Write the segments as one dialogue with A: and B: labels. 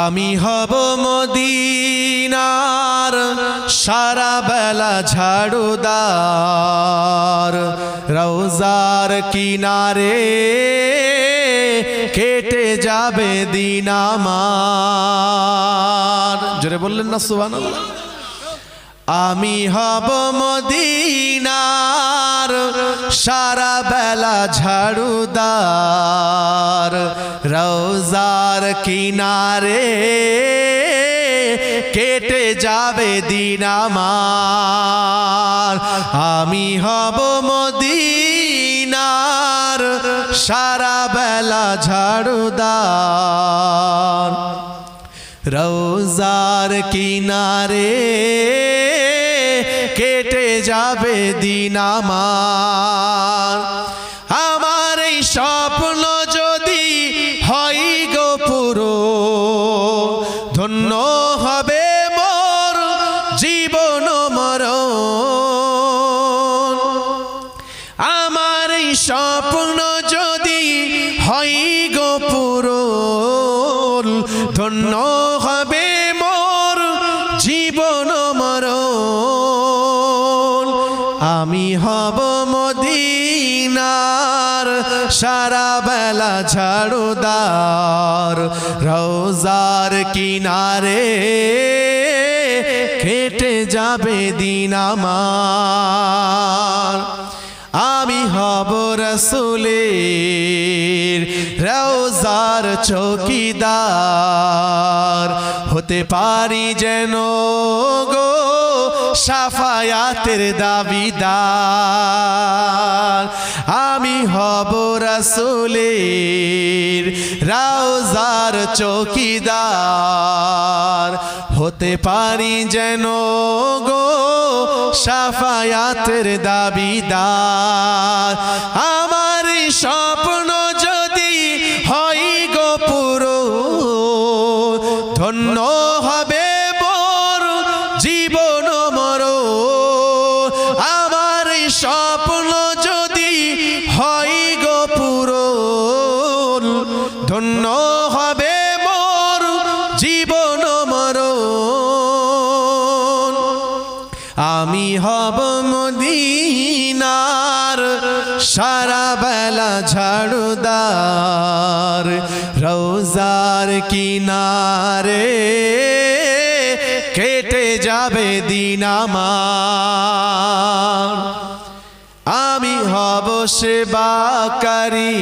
A: আমি হব মদিনার সারা বেলা ঝাড়ুদার, রওজার কিনারে কেটে যাবে দিন আমার। জোরে বললেন না সুবহানাল্লাহ। আমি হব মদিনার সারা বেলা ঝাড়ুদার, রওজার কিনারে কেটে যাবে দিন আমার। আমি হব মদিনার সারা বেলা ঝাড়ুদার, রওজার কিনারে কেটে যাবে দিন আমার। আমার এই স্বপ্ন যদি হয় গো পুরো, ধন্য হবে মোর জীবন মরণ। আমার এই স্বপ্ন যদি হয় গো পুরো, ধন্য হবে মোর জীবন মরণ। আমি হব মদিনার সারা বেলা ঝাড়ুদার, রওজার কিনারে কেটে যাবে দিন আমার। আমি হব রাসূলের রওজার চৌকিদার, হতে পারি যেন গো শাফায়াতের দাবিদার। আমি হব রাসূলের রওজার চৌকিদার, হতে পারি যেন গো শাফায়াতের দাবিদার। আমার স্বপ্ন যদি হয় গো পুরো, ধন্য হবে মোর জীবন মরণ। আমার স্বপ্ন যদি হয় গো পুরো, ধন্য হবে মোর জীবন মরণ। আমি হব মদিনার সারা বেলা ঝাড়ুদার, রওজার কিনারে কেটে যাবে দিন আমার। আমি হব সেবাকারী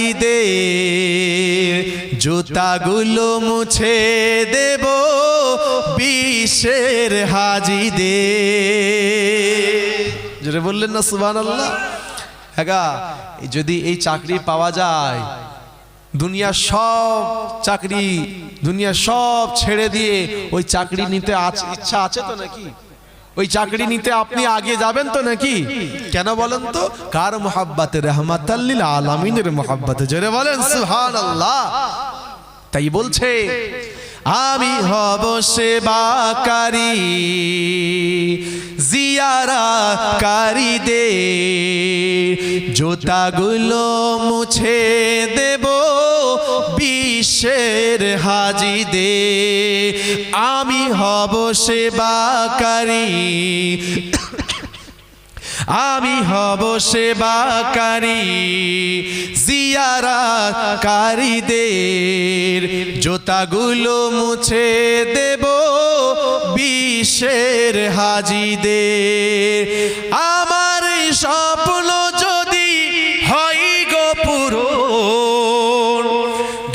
A: জিয়ারতকারীদের, জুতাগুলো মুছে দেব বিশ্বের হাজীদের। যেটা বললেন না সুবহানাল্লাহ। হ্যাঁ, যদি এই চাকরি পাওয়া যায়, দুনিয়ার সব চাকরি, দুনিয়ার সব ছেড়ে দিয়ে ওই চাকরি নিতে ইচ্ছা আছে তো নাকি? ওই চাকরি নিতে আপনি আগে যাবেন তো নাকি? কেন বলেন তো? কার মুহাব্বতে? রাহমাতাল লিল আলামিনের মুহাব্বতে। জোরে বলেন সুবহানাল্লাহ। তাই বলছে আমি হব সেবাকারী জিয়ারতকারীদের, জুতাগুলো মুছে দেব বিশ্বের হাজীদের। আমি হব সেবাকারী, আমি হব সেবাকারী জিয়ারতকারীদের, জুতাগুলো মুছে দেব বিশ্বের হাজীদের। আমার স্বপ্ন যদি হয় গো পুরো,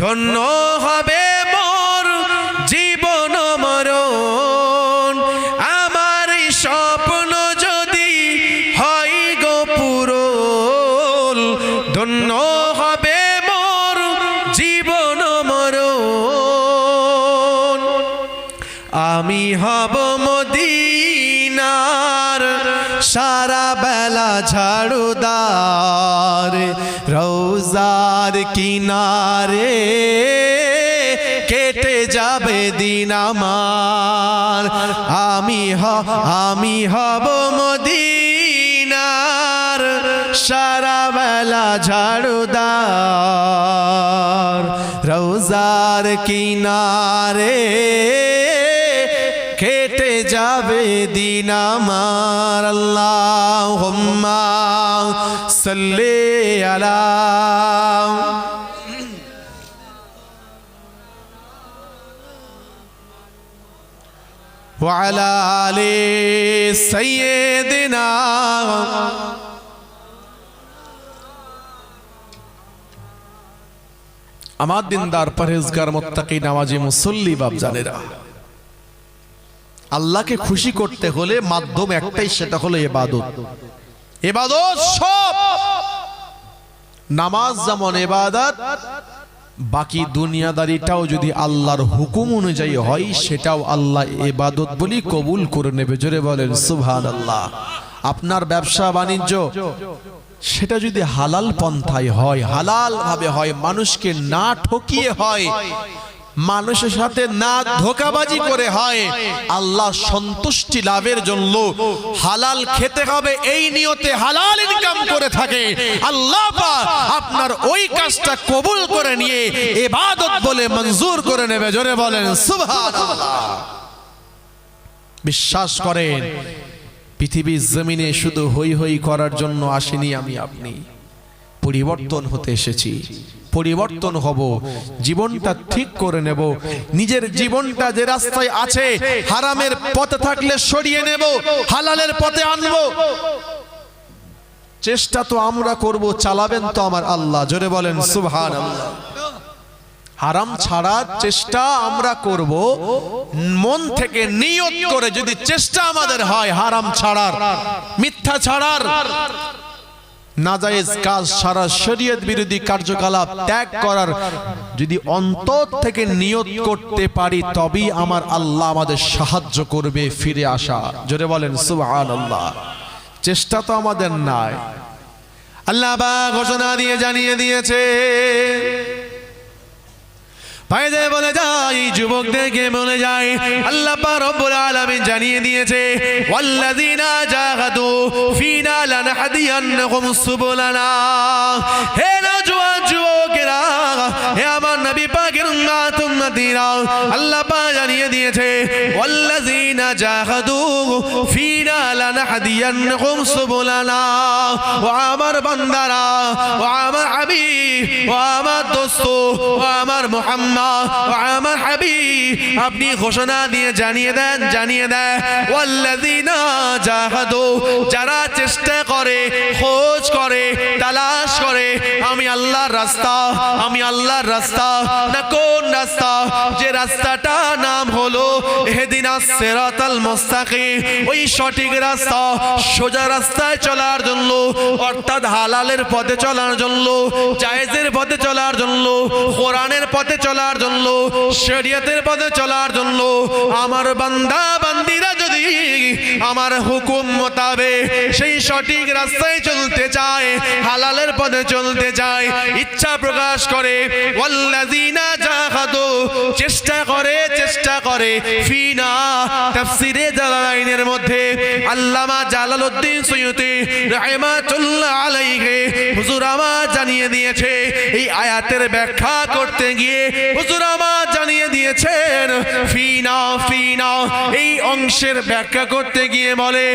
A: ধন্য হবে মোর জীবন মরণ। আমার স্বপ্ন যদি হয় গো পুরো, ধন্য হবে মোর জীবন মরণ। আমি হব মদিনার সারা বেলা ঝাড়ুদার, রওজার কিনারে কেটে যাবে দিন আমার। আমি হব মদিনার সারা বেলা ঝাড়ুদার। দরিয়ার কিনারে কেটে যাবে দিন আমার আল্লাহুম্মা সাল্লি আলা ওয়া আলা আলি সাইয়্যিদিনা আমার দিনদার পরহেজগার মুত্তাকি নামাজি মুসল্লি বাপজানেরা, আল্লাহকে খুশি করতে হলে মাধ্যম একটাই, সেটা হলো ইবাদত। ইবাদত সব, নামাজ যেমন ইবাদত, বাকি দুনিয়াদারিটাও যদি আল্লাহর হুকুম অনুযায়ী হয় সেটাও আল্লাহ ইবাদত বলি কবুল করে নেবে। জোরে বলেন সুবহানাল্লাহ। আপনার ব্যবসা বাণিজ্য সেটা যদি হালাল পন্থায় হয়, হালাল ভাবে হয়, মানুষকে না ঠকিয়ে হয়, মানুষের সাথে না ধোঁকাবাজি করে হয়, আল্লাহ সন্তুষ্টি লাভের জন্য হালাল খেতে হবে এই নিয়তে হালাল ইনকাম করে থাকে, আল্লাহ পাক আপনার ওই কাজটা কবুল করে নিয়ে ইবাদত বলে মঞ্জুর করে নেবে। জোরে বলেন সুবহানাল্লাহ। বিশ্বাস করেন, পৃথিবীর জমিনে শুধু হই হই করার জন্য আসেনি আমি আপনি, পরিবর্তন হতে এসেছি। পরিবর্তন হব, জীবনটা ঠিক করে নেব, নিজের জীবনটা যে রাস্তায় আছে হারামের পথে থাকলে সরিয়ে নেব, হালালের পথে আনবো। চেষ্টা তো আমরা করব, চালাবেন তো আমার আল্লাহ। জোরে বলেন সুবহানাল্লাহ। হারাম ছাড়ার চেষ্টা আমরা করব, মন থেকে নিয়ত করে যদি চেষ্টা আমাদের হয় হারাম ছাড়ার, মিথ্যা ছাড়ার, নাজায়েজ কাজ ছাড়া, শরীয়ত বিরোধী কার্যকলাপ ত্যাগ করার যদি অন্তর থেকে নিয়ত করতে পারি, তবেই আমার আল্লাহ আমাদের সাহায্য করবে ফিরে আসা। জোরে বলেন সুবহানাল্লাহ। চেষ্টা তো আমাদের নাই, আল্লাহ পাক ঘোষণা দিয়ে জানিয়ে দিয়েছে। ভাইদে বলে যাই, যুবকদেরকে বলে যাই, আল্লাহ পাক রব্বুল আলামিন জানিয়ে দিয়েছে, ওয়াল্লাযিনা জাহাদু ফিনা লানহাদিয়ান্নাহুম সুবুলানা। হে নওজোয়ান যুবকেরা, হে আমার নবী পাকের উম্মত উম্মতিরা, আল্লাহ পাক জানিয়ে দিয়েছে, ওয়াল্লাযিনা জাহাদু ফিনা লানহাদিয়ান্নাহুম সুবুলানা। ও আমার বান্দারা, ও আমার হাবিব, ও আমার দোস্ত, ও আমার মুহাম্মদ, আমার হাবিব, আপনি ঘোষণা দিয়ে জানিয়ে দেন, জানিয়ে দেন, ওয়াল্লাযিনা জাহাদু, যারা চেষ্টা করে, খোঁজ করে, তালাশ করে আমি আল্লাহর রাস্তা, আমি আল্লাহর রাস্তা না কোন রাস্তা, যে রাস্তাটা নাম হলো ইহদিনাস সিরাতাল মুস্তাকিম, ওই সঠিক রাস্তা, সোজা রাস্তায় চলার জন্য, অর্থাৎ হালালের পথে চলার জন্য, জায়েজের পথে চলার জন্য, কোরআনের পথে চলার জন্য, শরীয়তের পথে চলার জন্য, আমার বান্দা বান্দিরা যদি আমার হুকুম মোতাবেক সেই সঠিক রাস্তায় চলতে চায়, হালালের পথে চলতে চায়, ইচ্ছা প্রকাশ করে, ওয়াল্লাযিনা জাহাদু, চেষ্টা করে, চেষ্টা করে, ফিনা, তাফসীরে জালালাইনের মধ্যে আল্লামা জালালউদ্দিন সুয়ুতী রাহমাতুল্লাহ আলাইহি হুজুর আমার জানিয়ে দিয়েছে, এই আয়াতের ব্যাখ্যা করতে গিয়ে হুজুর আমার জানিয়ে দিয়েছেন, ফিনা, ফিনা এই অংশের ব্যাখ্যা করতে গিয়ে বলে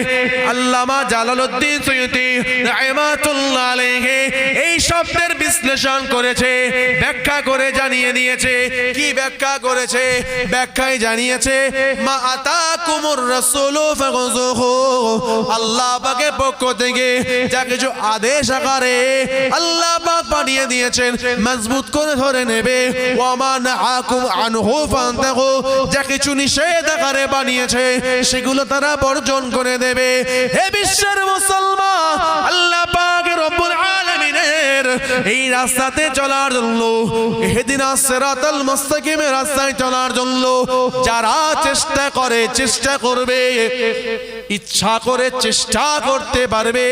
A: আল্লামা জালালউদ্দিন সুয়ুতী রাহমাতুল্লাহ আলাইহি এই শব্দের বিশ্লেষণ করেছে, ব্যাখ্যা করে জানিয়ে দিয়েছে। কি ব্যাখ্যা করেছে? ব্যাখ্যায় জানিয়েছে, মা আতাকুমুর রাসূলু ফাখুযুহু, আল্লাহ পাকের পক্ষ থেকে যা কিছু আদেশ আকারে আল্লাহ পাক পাঠিয়ে দিয়েছেন, মজবুত করে ধরে নেবে। ওয়া মা নাহাকুম আনহু ফান্তাহু, যা কিছু নিষেধ আকারে বানিয়েছে সেগুলো তারা বর্জন করে দেবে। হে বিশ্বের মুসলমান, আল্লাহ পাক রব্বুল আলামিনের এই রাস্তাতে চলার জন্য, ইহদিনাস সিরাতাল মুস্তাকিমের রাস্তায় চলার জন্য যারা চেষ্টা করে, চেষ্টা করবে, ইচ্ছা করে চেষ্টা করতে পারবে,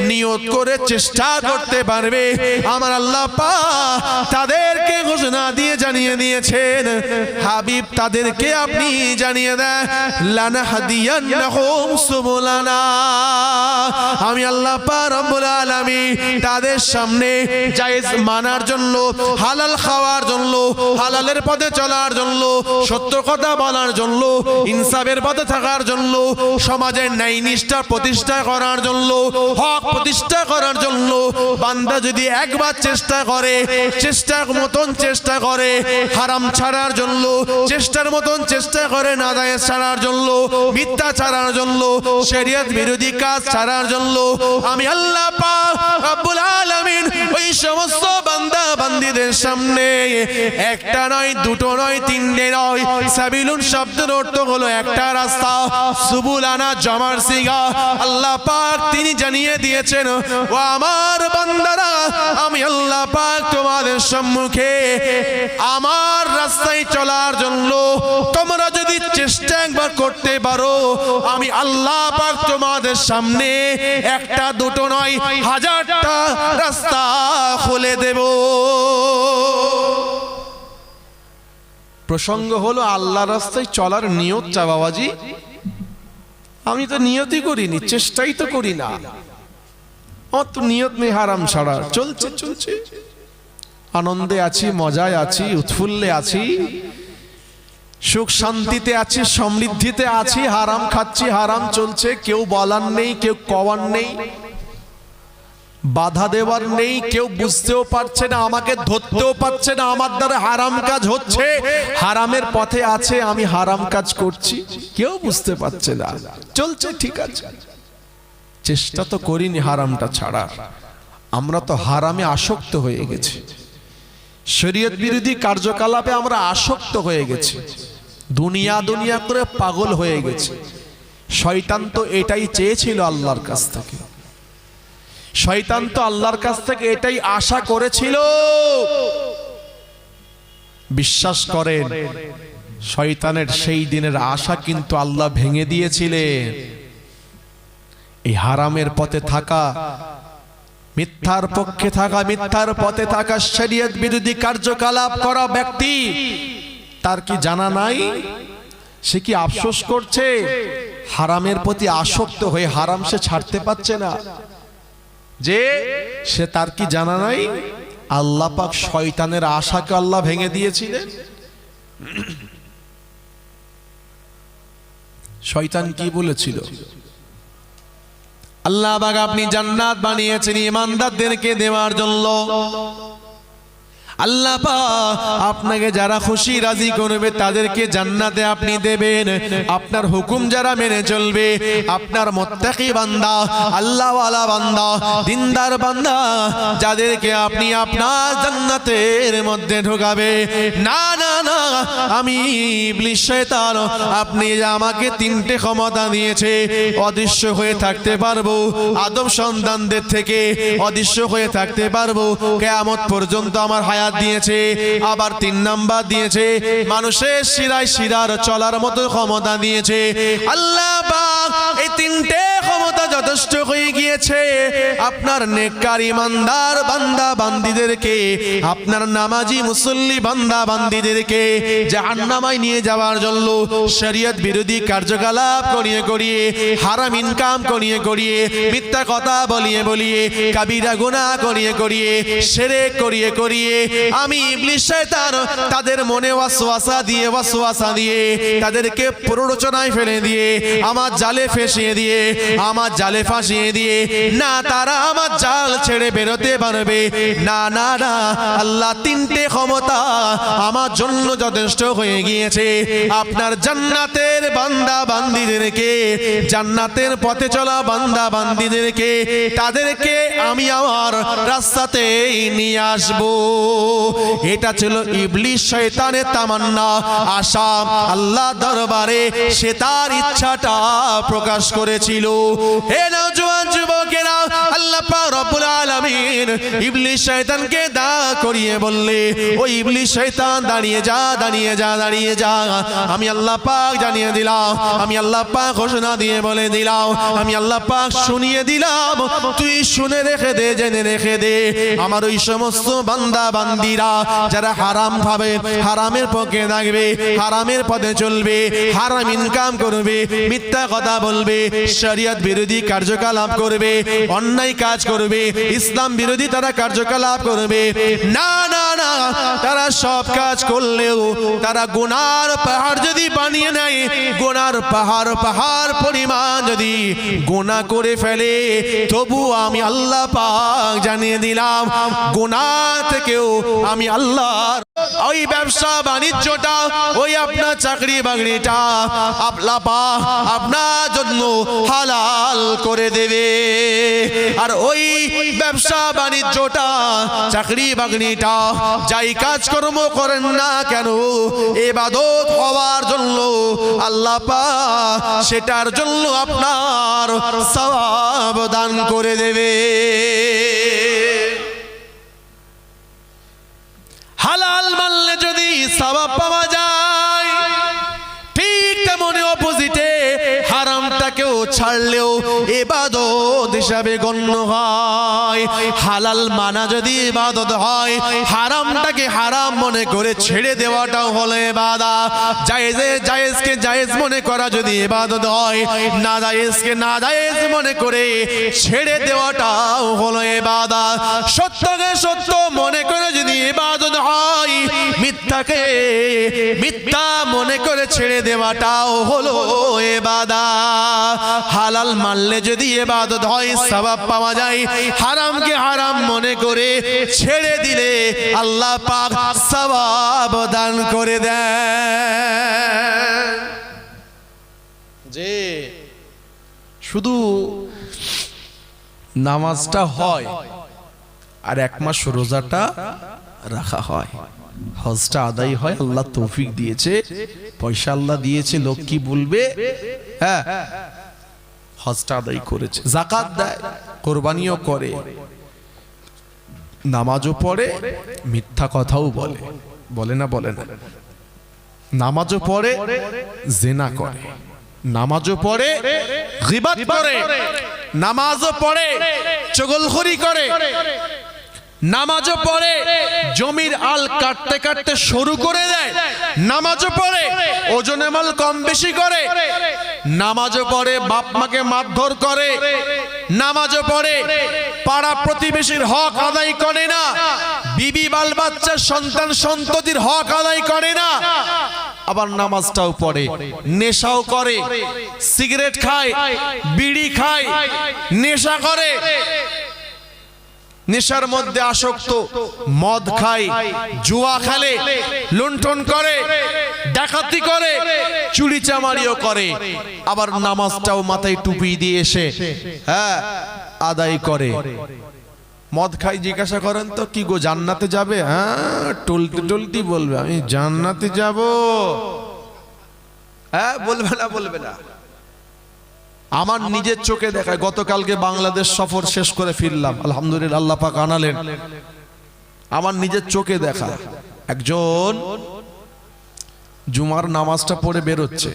A: নিয়ত করে চেষ্টা করতে পারবে, আমার আল্লাহ পাক তাদেরকে ঘোষণা দিয়ে জানিয়ে দিয়েছেন, হাবিব তাদেরকে আপনি জানিয়ে দেন, লানাহদিয়ান্নাহুম সুবুলানা, আমি আল্লাহ পাক রব্বুল আলামিন তাদের সামনে জায়েজ মানার জন্য, হালাল খাওয়ার জন্য, হালালের পথে চলার জন্য, সত্য কথা বলার জন্য, ইনসাফের পথে থাকার জন্য, সমাজের ন্যায় নিষ্ঠা প্রতিষ্ঠা করার জন্য, হক প্রতিষ্ঠা করার জন্য বান্দা যদি একবার চেষ্টা করে, চেষ্টার মতন চেষ্টা করে হারাম ছাড়ার জন্য, চেষ্টার মতন চেষ্টা করে নাজায়েজ ছাড়ার জন্য, মিথ্যা ছাড়ার জন্য, শরীয়ত বিরোধী কাজ ছাড়ার জন্য, আমি আল্লাহ পাক রব্বুল আলামিন ওই সমস্ত বান্দা বান্দীদের সামনে একটা নয়, দুটো নয়, তিনটে নয়, সাবিলুন শব্দের অর্থ হলো একটা রাস্তা, সুবুলানা জমার সিগা, আল্লাহ পাক তিনি জানিয়ে দিয়েছেন, ও আমার বান্দারা, আমি আল্লাহ পাক তোমাদের সম্মুখে আমার রাস্তায় চলার জন্য তোমরা যদি চেষ্টা একবার করতে পারো, আমি আল্লাহ পাক তোমাদের সামনে একটা দুটো নয়, হাজারটা রাস্তা খুলে দেব। প্রসঙ্গ হলো আল্লাহ রাস্তায় চলার নিয়ত চা বাবাজি, আমি তো নিয়তই করিনি, চেষ্টাই তো করি না, অত নিয়ত নেই হারাম ছাড়া, চলছে চলছে, আনন্দে আছি, মজায় আছি, উৎফুল্লে আছি, সুখ শান্তিতে আছি, সমৃদ্ধিতে আছি, হারাম খাচ্ছি, হারাম চলছে, কেউ বলার নেই, কেউ কওয়ার নেই, বাধা দেওয়ার নেই, কেউ বুঝতেও পারছে না, আমাকে ধরতেও পারছে না, আমার দ্বারা হারাম কাজ হচ্ছে, হারামের পথে আছে, আমি হারাম কাজ করছি, কেউ বুঝতে পারছে না, চলছে ঠিক আছে, চেষ্টা তো করিনি হারামটা ছাড়া, আমরা তো হারামে আসক্ত হয়ে গেছি, শরীয়ত বিরোধী কার্যকলাপে আমরা আসক্ত হয়ে গেছি, দুনিয়া দুনিয়া করে পাগল হয়ে গেছে। শয়তান তো এটাই চেয়েছিল আল্লাহর কাছ থেকে, শয়তান তো আল্লাহর কাছ থেকে এটাই আশা করেছিল। বিশ্বাস করেন, শয়তানের সেই দিনের আশা কিন্তু আল্লাহ ভেঙে দিয়েছিলেন। এই হারামের পথে থাকা, মিথ্যার পক্ষে থাকা, মিথ্যার পথে থাকা, শরীয়ত বিরোধী কার্যকলাপ করা ব্যক্তি, তার কি জানা নাই? সে কি আফসোস করছে? হারামের প্রতি আসক্ত হয়ে হারাম সে ছাড়তে পারছে না, যে সে তার কি জানা নাই আল্লাহ পাক শয়তানের আশাকে আল্লাহ ভেঙে দিয়েছিলেন। শয়তান কি বলেছিল? আল্লাহ পাক আপনি জান্নাত বানিয়েছেন ঈমানদারদেরকে দেওয়ার জন্য, আল্লাহ পাক আপনাকে যারা খুশি রাজি করবে তাদেরকে জান্নাতে আপনি দেবেন। আপনার হুকুম যারা মেনে চলবে, আপনার মুত্তাকি বান্দা, আল্লাহওয়ালা বান্দা, দিনদার বান্দা, যাদেরকে আপনি আপনার জান্নাতের মধ্যে ঢোকাবে। না না না, আমি ইবলিস শয়তান, আপনি আমাকে তিনটে ক্ষমতা দিয়েছে, অদৃশ্য হয়ে থাকতে পারবো, আদম সন্তানদের থেকে অদৃশ্য হয়ে থাকতে পারবো, কিয়ামত পর্যন্ত আমার হায়াত দিয়েছে। আবার 3 নাম্বার দিয়েছে, মানুষের শিরায় শিরার চলার মতো ক্ষমতা দিয়েছে। আল্লাহ পাক এই 3টে ক্ষমতা যথেষ্ট হয়ে গিয়েছে আপনার নেককার ঈমানদার বান্দা বান্দীদেরকে, আপনার নামাজি মুসল্লি বান্দা বান্দীদেরকে জাহান্নামায় নিয়ে যাওয়ার জন্য। শরীয়ত বিরোধী কার্যকলাপ করিয়ে করিয়ে, হারাম ইনকাম করিয়ে করিয়ে, মিথ্যা কথা বলিয়ে বলিয়ে, কাবিরা গুনাহ করিয়ে করিয়ে, শিরক করিয়ে করিয়ে, আমি ইবলিস শয়তান তাদের মনে ওয়াসওয়াসা দিয়ে তাদেরকে প্ররোচনায় ফেলে দিয়ে, আমার জালে ফেসিয়ে দিয়ে, আমার জালে ফাঁসিয়ে দিয়ে, না তারা আমার জাল ছেড়ে বেরোতে পারবে না। না না, আল্লাহ 3টে ক্ষমতা আমার জন্য যথেষ্ট হয়ে গিয়েছে। আপনার জান্নাতের বান্দা বান্দীদেরকে, জান্নাতের পথে চলা বান্দা বান্দীদেরকে, তাদেরকে আমি আমার রাস্তাতে নিয়ে আসবো। এটা ছিল ইবলিস শয়তানের তামান্না, আশা। আল্লাহ দরবারে সে তার ইচ্ছাটা প্রকাশ করেছিল। হে নওজোয়ান যুবকেরা, আল্লাহ পাক রব্বুল আলামিন ইবলিস শয়তানকে দাঁড় করিয়ে বললে, ও ইবলিস শয়তান দাঁড়িয়ে যা, দাঁড়িয়ে যা, দাঁড়িয়ে যা। আমি আল্লাহ পাক জানিয়ে দিলাম, আমি আল্লাহ পাক ঘোষণা দিয়ে বলে দিলাম, আমি আল্লাহ পাক শুনিয়ে দিলাম, তুই শুনে রেখে দে, জেনে রেখে দে। আমার ওই সমস্ত বান্দা বান্দিরা যারা হারাম খাবে, হারামের পক্ষে থাকবে, হারামের পথে চলবে, হারাম ইনকাম করবে, মিথ্যা কথা বলবে, শরিয়ত বিরোধী কার্যকলাপ করবে, অন্যায় কাজ করবে, ইসলাম বিরোধী তারা কার্যকলাপ করবে, না না না, তারা সব কাজ করলেও তারা গুনার পাহাড় যদি বানিয়ে নেয়, গুনার পাহাড় পাহাড় পরিমাণ যদি গুনাহ করে ফেলে, তবু আমি আল্লাহ পাক জানিয়ে দিলাম, গুনাহ থেকেও আমি আল্লাহর ওই ব্যবসা বাণিজ্যটা, ওই আপনার চাকরি বাকরিটা আল্লাহ পাক আপনার জন্য হালাল করে দেবে। আর ওই ব্যবসা বাণিজ্যটা, চাকরি বাকরিটা, যাই কাজকর্ম করেন না কেন, ইবাদত হওয়ার জন্য আল্লাহ পাক সেটার জন্য আপনার সওয়াব দান করে দেবে। হালাল মানলে যদি সওয়াব পাওয়া যায়, ঠিক তেমনি অপোজিটে হারামটাকেও ছাড়লেও ইবাদত হিসাবে গণ্য হয়। হালাল মানা যদি ইবাদত হয়, হারামটাকে হারাম মনে করে ছেড়ে দেওয়াটাও হলো ইবাদত। জায়েজকে জায়েজ মনে করা যদি ইবাদত হয়, না জায়েজকে না জায়েজ মনে করে ছেড়ে দেওয়াটাও হলো ইবাদত। সত্যকে সত্য মনে করে যদি ইবাদত হয়, মিথ্যাকে মিথ্যা মনে করে ছেড়ে দেওয়াটাও হলো ইবাদত। হালাল মানলে যদি ইবাদত হয়, সওয়াব পাওয়া যায়, হারামকে হারাম মনে করে ছেড়ে দিলে আল্লাহ পাক সওয়াব দান করে দেন। যে শুধু নামাজটা হয় আর এক মাস রোজাটা রাখা হয়, হজটা আদায় হয়, আল্লাহ তৌফিক দিয়েছে, পয়সা আল্লাহ দিয়েছে, লোক কি বলবে, হ্যাঁ হজটা আদায় করেছে, যাকাত দেয়, কোরবানিও করে, নামাজও পড়ে, মিথ্যা কথাও বলে, বলে না বলে না, নামাজও পড়ে, জিনা করে, নামাজও পড়ে, গীবত করে, নামাজও পড়ে, চগলখড়ি করে, নামাজও পড়ে, জমির আল কাটতে কাটতে শুরু করে দেয়, নামাজও পড়ে, ওজনে মাল কম বেশি করে, নামাজও পড়ে, বাপ মাকে মারধর করে, নামাজও পড়ে, পাড়া প্রতিবেশীর হক আদায় করে না, বিবি বাল বাচ্চার সন্তান সন্ততির হক আদায় করে না, আবার নামাজটাও পড়ে, নেশাও করে, সিগারেট খায়, বিড়ি খায়, নেশা করে, নেশার মধ্যে আসক্ত, মদ খায়, জুয়া খেলে, লুণ্ঠন করে, ডাকাতি করে, চুরি চামারিও করে, আবার নামাজটাও মাথায় টুপি দিয়ে এসে হ্যাঁ আদায় করে। মদ খাই জিজ্ঞাসা করেন তো, কি গো জান্নাতে যাবে? হ্যাঁ টলতি টলতি বলবে আমি জান্নাতে যাব, হ্যাঁ বলবে না, বলবে না। আমার নিজের চোখে দেখা, গতকালকে বাংলাদেশ সফর শেষ করে ফিরলাম, আলহামদুলিল্লাহ আল্লাহ পাক আনালেন, আমার নিজের চোখে দেখা একজন জুমার নামাজটা পড়ে বেরোচ্ছে,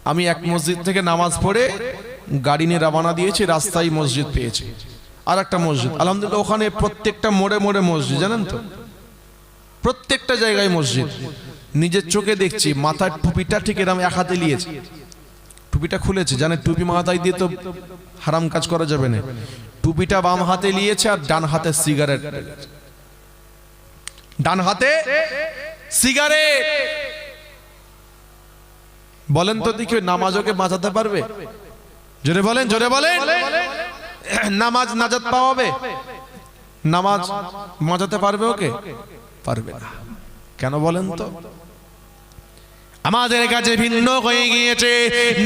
A: আমি এক মসজিদ থেকে নামাজ পড়ে গাড়ি নিয়ে রওনা দিয়েছি, রাস্তায় মসজিদ পেয়েছি, আর একটা মসজিদ, আলহামদুলিল্লাহ ওখানে প্রত্যেকটা মোড়ে মোড়ে মসজিদ, জানেন তো, প্রত্যেকটা জায়গায় মসজিদ। নিজের চোখে দেখছি, মাথার টুপিটা ঠিক এরকম এক হাতে নিয়েছে, টুপিটা খুলেছে, জানে টুপি মাথায় দিয়ে তো হারাম কাজ করা যাবে না, টুপিটা বাম হাতে নিয়েছে আর ডান হাতে সিগারেট, ডান হাতে সিগারেট। বলেন তো দেখি নামাজকে বাঁচাতে পারবে? জোরে বলেন, জোরে বলেন। নামাজ নাজাত পাওয়াবে? নামাজ বাঁচাতে পারবে ওকে? পারবে না। কেন বলেন তো? আমাদের কাছে ভিন্ন হয়ে গিয়েছে,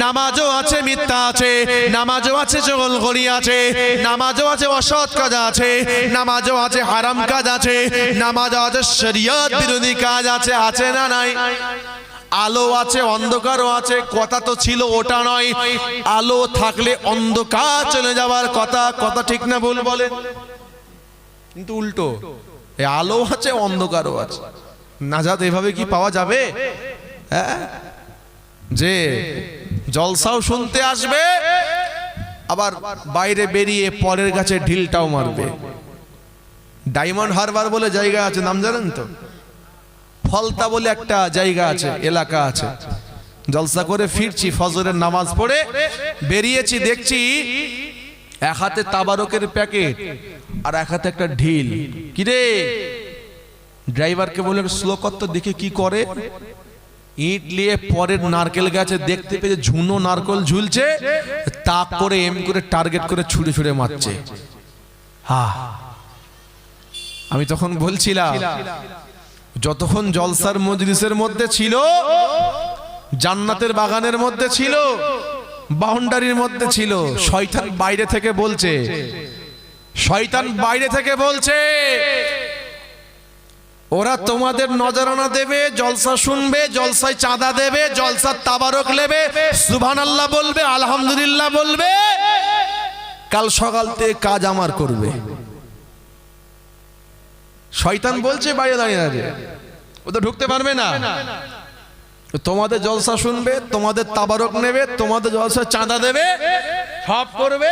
A: নামাজও আছে মিথ্যা আছে, নামাজও আছে চগলখড়ি আছে, নামাজও আছে অসৎ কাজ আছে, নামাজও আছে হারাম কাজ আছে, নামাজও আছে শরীয়ত বিরোধী কাজ আছে, আছে না নাই? আলো আছে অন্ধকারও আছে, কথা তো ছিল ওটা নয়, আলো থাকলে অন্ধকার চলে যাওয়ার কথা, কথা ঠিক না ভুল বলেন? কিন্তু উল্টো, এই আলো আছে অন্ধকারও আছে, নাজাত এভাবে কি পাওয়া যাবে? হ্যাঁ, যে জলসাও শুনতে আসবে, আবার বাইরে বেরিয়ে পরের গাছে ঢিলটাও মারবে। ডায়মন্ড হারবার বলে জায়গা আছে, নাম জানেন তো? ফলতা বলে একটা জায়গা আছে, এলাকা আছে। জলসা করে ফিরছি, ফজরের নামাজ পড়ে বেরিয়েছি, দেখছি এক হাতে তাবারকের প্যাকেট আর এক হাতে একটা ঢিল। কিরে, ড্রাইভারকে বলে স্লো কর তো, দেখে কি করে। ইট নিয়ে পরের নারকেল গাছে দেখতে পেয়ে ঝুনো নারকেল ঝুলছে, তাক করে এম করে টার্গেট করে ছুড়ে ছুড়ে মারছে। আমি তখন বলছিলাম, যতক্ষণ জলসার মজলিসের মধ্যে ছিল, জান্নাতের বাগানের মধ্যে ছিল, বাউন্ডারির মধ্যে ছিল, শয়তান বাইরে থেকে বলছে, শয়তান বাইরে থেকে বলছে ওরা তোমাদের নজরানা দেবে, জলসা শুনবে, জলসায় চাঁদা দেবে, জলসার তাবারক নেবে, সুবহানাল্লাহ বলবে, আলহামদুলিল্লাহ বলবে, কাল সকাল থেকে কাজ আমার করবে। শয়তান বলছে বাইরে দাঁড়িয়ে দাঁড়িয়ে, ও তো ঢুকতে পারবে না। তোমাদের জলসা শুনবে, তোমাদের তাবারক নেবে, তোমাদের জলসা চাঁদা দেবে, সব করবে,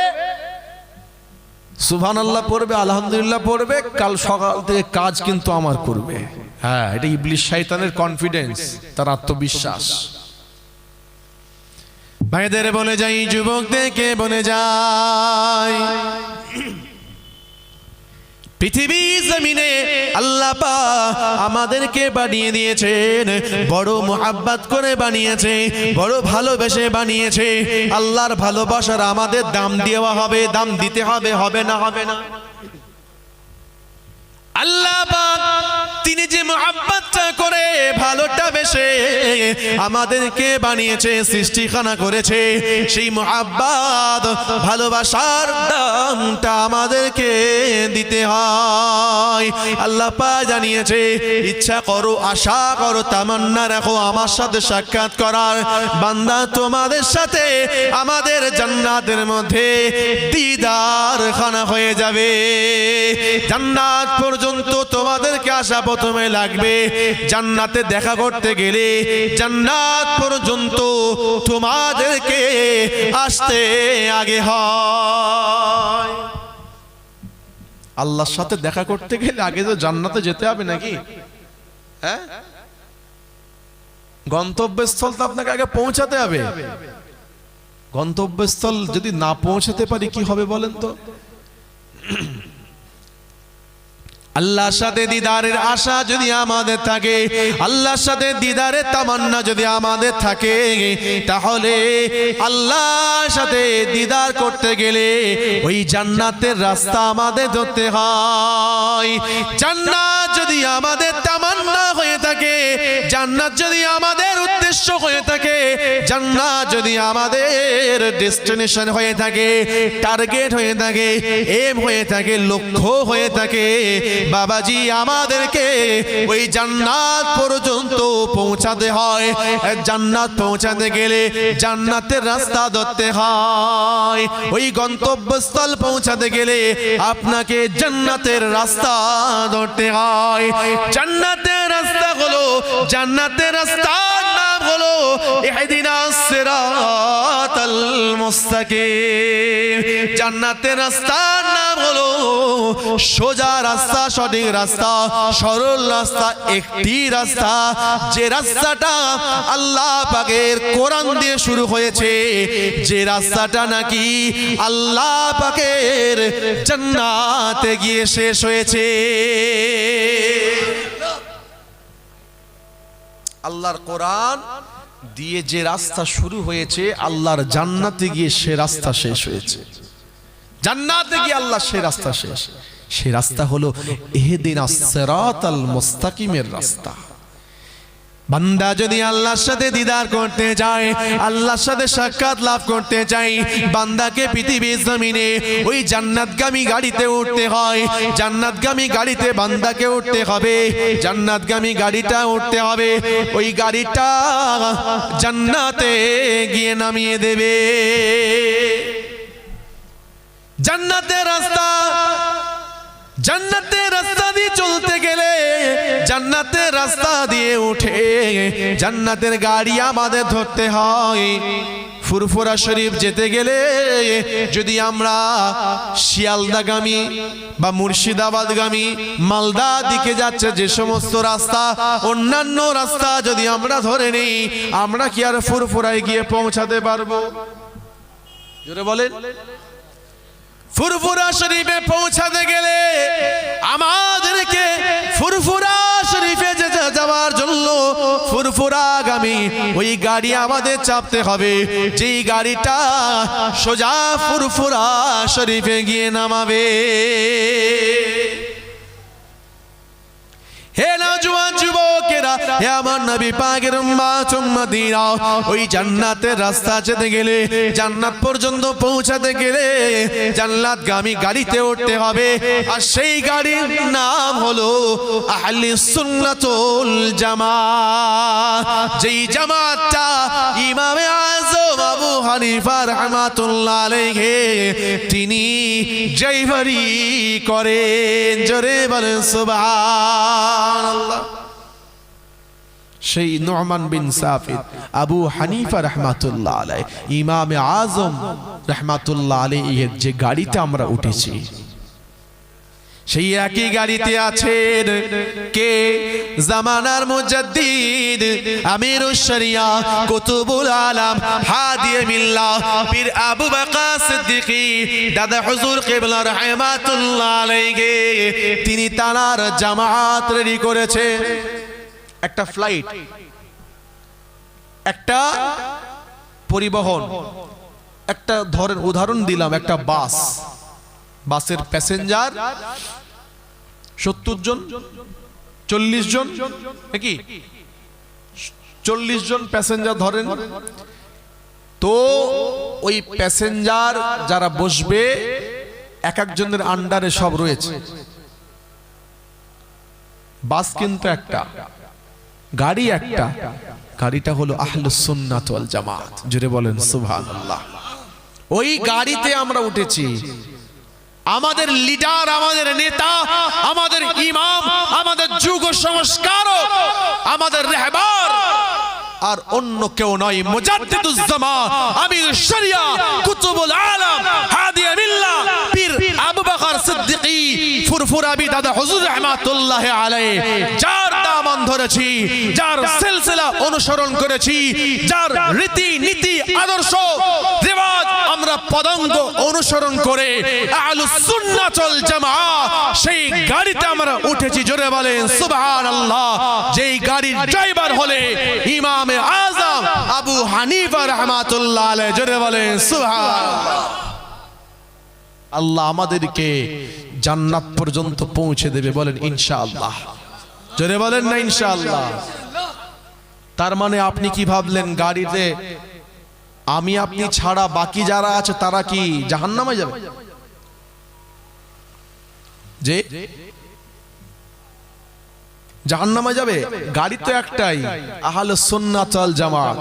A: সুবহানাল্লাহ পড়বে, আলহামদুলিল্লাহ পড়বে, কাল সকাল থেকে কাজ কিন্তু আমার করবে। হ্যাঁ, এটা ইবলিস শয়তানের কনফিডেন্স, তার আত্মবিশ্বাস। ভাইদের বলে যাই, যুবকদেরকে বলে যাই, পৃথিবী জমিনে আল্লাহ পাক আমাদেরকে বানিয়ে দিয়েছেন, বড় মুহাব্বত করে বানিয়েছে, বড় ভালোবেসে বানিয়েছে। আল্লাহর ভালোবাসার আমাদের দাম দেওয়া হবে, দাম দিতে হবে, হবে না? হবে না? আল্লাহ পাক তিনি যে মুহাব্বতটা করে, ভালোটা বেশে আমাদেরকে বানিয়েছে, সৃষ্টিখানা করেছে, সেই মুহাব্বত ভালোবাসার দামটা আমাদেরকে দিতে হয়। আল্লাহ পাক জানিয়েছে, ইচ্ছা করো, আশা করো, তামান্না রাখো আমার সাথে সাক্ষাৎ করার। বান্দা তোমাদের সাথে আমাদের জান্নাতের মধ্যে দিদার খানা হয়ে যাবে। জান্নাত পর্যন্ত তোমাদেরকে আসা প্রথমে লাগবে। জান্নাতে দেখা করতে গেলে জান্নাত পর্যন্ত তোমাদেরকে আসতে আগে হয়। আল্লাহর সাথে দেখা করতে গেলে আগে তো জান্নাতে যেতে হবে নাকি? হ্যাঁ, গন্তব্যস্থল তো আপনাকে আগে পৌঁছাতে হবে। গন্তব্যস্থল যদি না পৌঁছাতে পারি কি হবে বলেন তো? আল্লাহর সাথে দিদারের আশা যদি আমাদের থাকে, আল্লাহর সাথে দিদারের তামান্না যদি আমাদের থাকে, তাহলে আল্লাহর সাথে দিদার করতে গেলে ওই জান্নাতের রাস্তা আমাদের ধরতে হয়। জান্নাত যদি আমাদের তামান্না হয়ে থাকে, জান্নাত যদি আমাদের উদ্দেশ্য হয়ে থাকে, জান্নাত যদি আমাদের ডেস্টিনেশন হয়ে থাকে, টার্গেট হয়ে থাকে, এম হয়ে থাকে, লক্ষ্য হয়ে থাকে, বাবাজি আমাদেরকে ওই জান্নাত পর্যন্ত পৌঁছাতে হয়। জান্নাত পৌঁছাতে গেলে জান্নাতের রাস্তা ধরতে হয়। ওই গন্তব্যস্থল পৌঁছাতে গেলে আপনাকে জান্নাতের রাস্তা ধরতে হয়। জান্নাতের রাস্তা হলো, জান্নাতের রাস্তার নাম হলো ইহদিনাস সিরাতাল মুস্তাকিম। জান্নাতের রাস্তার নাম হলো সোজা রাস্তা, সঠিক রাস্তা, সরল রাস্তা, একটি রাস্তা, যে রাস্তাটা আল্লাহ পাকের কোরআন দিয়ে শুরু হয়েছে, যে রাস্তাটা নাকি আল্লাহ পাকের জান্নাতে গিয়ে শেষ হয়েছে। আল্লাহর কোরআন দিয়ে যে রাস্তা শুরু হয়েছে, আল্লাহর জান্নাতে গিয়ে সে রাস্তা শেষ হয়েছে। জান্নাতে গিয়ে আল্লাহ সে রাস্তা শেষ। সে রাস্তা হলো ইহদিনাস সিরাতাল মুস্তাকিমের রাস্তা। বান্দা যদি আল্লাহর সাথে দিদার করতে চায়, আল্লাহর সাথে সাক্ষাৎ লাভ করতে চাই, বান্দাকে পৃথিবীর জমিনে ওই জান্নাতগামী গাড়িতে উঠতে হয়। জান্নাতগামী গাড়িতে বান্দাকে উঠতে হবে। জান্নাতগামী গাড়িটা উঠতে হবে, ওই গাড়িটা জান্নাতে গিয়ে নামিয়ে দেবে। জান্নাতের রাস্তা, জান্নাতের রাস্তা দিয়ে চলতে গেলে জান্নাতের রাস্তা দিয়ে উঠে জান্নাতের গাড়ি আমাদের ধরতে হয়। ফুরফুরা শরীফ যেতে গেলে যদি আমরা শিয়ালদাগামী বা মুর্শিদাবাদগামী মালদা দিকে যাচ্ছে যে সমস্ত রাস্তা, অন্যান্য রাস্তা যদি আমরা ধরে নিই, আমরা কি আর ফুরফুরায় গিয়ে পৌঁছাতে পারবো? জোরে বলেন। ফুরফুরা শরীফে পৌঁছাতে গেলে আমাদেরকে ফুরফুরা শরীফে যাওয়ার জন্য ফুরফুরাগামী ওই গাড়ি আমাদের চাপতে হবে, যেই গাড়িটা সোজা ফুরফুরা শরীফে গিয়ে নামাবে। হে নওজোয়ান যুবকেরা, হে আমার নবী পাকের উম্মত উম্মতিরা, ওই জান্নাতের রাস্তা যেতে গেলে, জান্নাত পর্যন্ত পৌঁছাতে গেলে জান্নাতগামী গাড়িতে উঠতে হবে। আর সেই গাড়ির নাম হলো আহলে সুন্নাতুল জামাত। যেই জামাতটা ইমামে আযম আবু হানিফা রাহমাতুল্লাহ আলাইহি তিনি ড্রাইভারি করেন। জোরে বলেন সুবহানাল্লাহ। সেই নু'মান বিন সাফিদ আবু হানিফা রাহমাতুল্লাহ আলাইহি ইমামে আযম রাহমাতুল্লাহ আলাইহির যে গাড়িতে আমরা উঠেছি, সেই একই গাড়িতে আছেন কে? জামানার মুজাদ্দিদ আমিরুশ শরিয়া কুতুবুল আলম হাদিয়ে মিল্লাহ পীর আবু বকর সিদ্দিকী দাদা হুজুর কিবলা রাহমাতুল্লাহ আলাইহি। তিনি তার জামাত রেডি করেছে। একটা ফ্লাইট, একটা পরিবহন, একটা ধরেন উদাহরণ দিলাম, একটা বাস, বাসের প্যাসেঞ্জার 70 জন, 40 জন, নাকি 40 জন প্যাসেঞ্জার ধরেন। তো ওই প্যাসেঞ্জার যারা বসবে এক একজনের আন্ডারে সব রয়েছে। বাস কিন্তু একটা, গাড়ি একটা, গাড়িটা হলো আহলুস সুন্নাত ওয়াল জামাত। জোরে বলেন সুবহানাল্লাহ। ওই গাড়িতে আমরা উঠেছি। আমাদের লিডার, আমাদের নেতা, আমাদের ইমাম, আমাদের যুগ সংস্কারক, আমাদের রাহবার আর অন্য কেউ নয়, মুজাদ্দিদুজ জামান আমির শরিয়া কুতুবুল আলম হাদিয়ে মিল্লাহ পীর আবু বকর সিদ্দিকী ফুরফুরাবি দাদা হুজুর রাহমাতুল্লাহ আলাইহি। যার দামান ধরেছি, যার সিলসিলা অনুসরণ করেছি, যার রীতি নীতি আদর্শ রিওয়াজ আমরা পদাঙ্গ অনুসরণ করে আহলুস সুন্নাত ওয়াল জামাত সেই গাড়িতে আমরা উঠেছি। জোরে বলেন সুবহানাল্লাহ। যেই গাড়ির ড্রাইভার হলে ইমামে আযম আবু হানিফা রাহমাতুল্লাহ আলাইহি। জোরে বলেন সুবহানাল্লাহ। আল্লাহ আমাদেরকে জান্নাত পর্যন্ত পৌঁছে দেবে, বলেন ইনশাআল্লাহ। জোরে বলেন না ইনশাআল্লাহ। তার মানে আপনি কি ভাবলেন গাড়িতে আমি আপনি ছাড়া বাকি যারা আছে তারা কি জাহান্নামে যাবে? যে জাহান্নামে যাবে? গাড়ি তো একটাই, আহলুস সুন্নাত ওয়াল জামাত।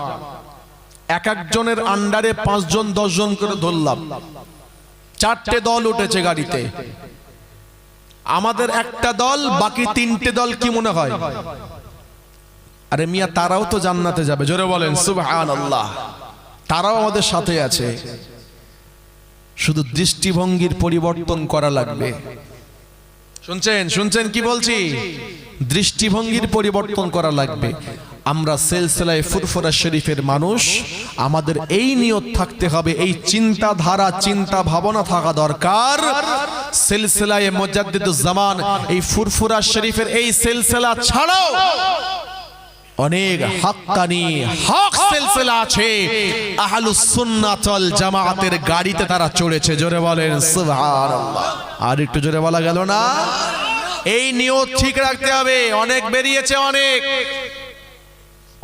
A: এক একজনের আন্ডারে 5 জন 10 জন করে ধরলাম, 4টে দল উঠেছে গাড়িতে। আমাদের একটা দল, বাকি 3টে দল কি মনে হয়? আরে মিয়া, তারাও তো জান্নাতে যাবে। জোরে বলেন সুবহানাল্লাহ। তারাও আমাদের সাথে আছে, শুধু দৃষ্টিভঙ্গির পরিবর্তন করা লাগবে। শুনছেন শুনছেন কি বলছি? দৃষ্টিভঙ্গির পরিবর্তন করা লাগবে। আমরা সিলসিলায়ে ফুরফুরা শরীফের মানুষ, আমাদের এই নিয়ত থাকতে হবে, এই চিন্তাধারা চিন্তা ভাবনা থাকা দরকার। সিলসিলায়ে মুজাদ্দিদুজ জামান এই ফুরফুরা শরীফের এই সিলসিলা ছাড়াও অনেক হাক্কানি হক সিলসিলা আছে। আহলুস সুন্নাত ওয়াল জামাতের গাড়িতে তারা চড়েছে। জোরে বলেন সুবহানাল্লাহ। আর একটু জোরে বলা গেল না? এই নিয়ত ঠিক রাখতে হবে। অনেক বেরিয়েছে, অনেক,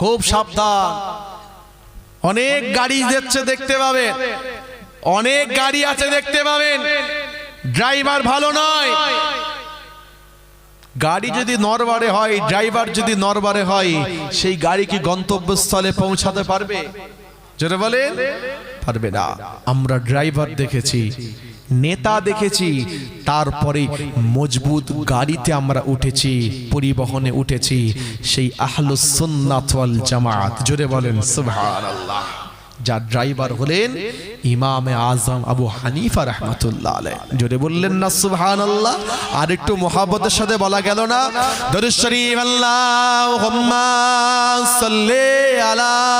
A: খুব সাবধান। অনেক গাড়ি যাচ্ছে দেখতে পাবেন, অনেক গাড়ি আছে দেখতে পাবেন, ড্রাইভার ভালো নয়। গাড়ি যদি নরবারে হয়, ড্রাইভার যদি নরবারে হয়, সেই গাড়ি কি গন্তব্যস্থলে পৌঁছাতে পারবে? জোরে বলেন পারবে না। আমরা ড্রাইভার দেখেছি নেতা দেখেছি, তারপরে মজবুত গাড়িতে আমরা উঠেছি, পরিবহনে উঠেছি, সেই আহলুস সুন্নাত ওয়াল জামাত। জোরে বলেন সুবহানাল্লাহ। যার ড্রাইভার হলেন ইমামে আজম আবু হানিফা রাহমাতুল্লাহ আলাইহি। জোরে বললেন না সুবহানাল্লাহ? আর একটু মুহাব্বতের সাথে বলা গেল না দরুদ শরীফ আল্লাহুম্মা সাল্লি আলা